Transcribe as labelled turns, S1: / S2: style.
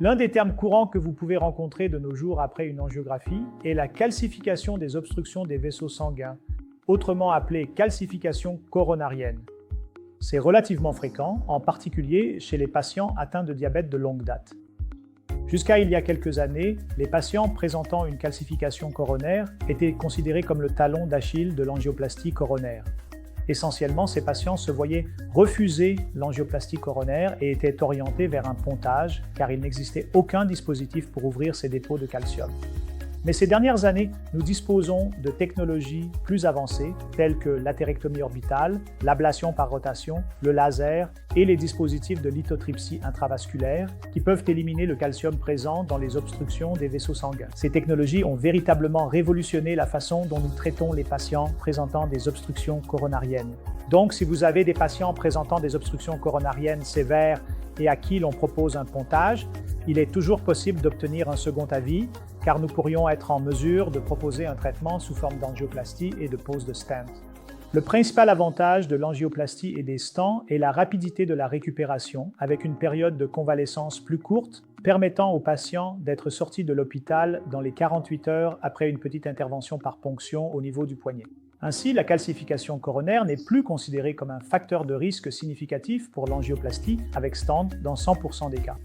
S1: L'un des termes courants que vous pouvez rencontrer de nos jours après une angiographie est la calcification des obstructions des vaisseaux sanguins, autrement appelée calcification coronarienne. C'est relativement fréquent, en particulier chez les patients atteints de diabète de longue date. Jusqu'à il y a quelques années, les patients présentant une calcification coronaire étaient considérés comme le talon d'Achille de l'angioplastie coronaire. Essentiellement, ces patients se voyaient refuser l'angioplastie coronaire et étaient orientés vers un pontage car il n'existait aucun dispositif pour ouvrir ces dépôts de calcium. Mais ces dernières années, nous disposons de technologies plus avancées telles que l'atérectomie orbitale, l'ablation par rotation, le laser et les dispositifs de lithotripsie intravasculaire qui peuvent éliminer le calcium présent dans les obstructions des vaisseaux sanguins. Ces technologies ont véritablement révolutionné la façon dont nous traitons les patients présentant des obstructions coronariennes. Donc, si vous avez des patients présentant des obstructions coronariennes sévères et à qui l'on propose un pontage, il est toujours possible d'obtenir un second avis car nous pourrions être en mesure de proposer un traitement sous forme d'angioplastie et de pose de stent. Le principal avantage de l'angioplastie et des stents est la rapidité de la récupération avec une période de convalescence plus courte permettant aux patients d'être sortis de l'hôpital dans les 48 heures après une petite intervention par ponction au niveau du poignet. Ainsi, la calcification coronaire n'est plus considérée comme un facteur de risque significatif pour l'angioplastie avec stent dans 100% des cas.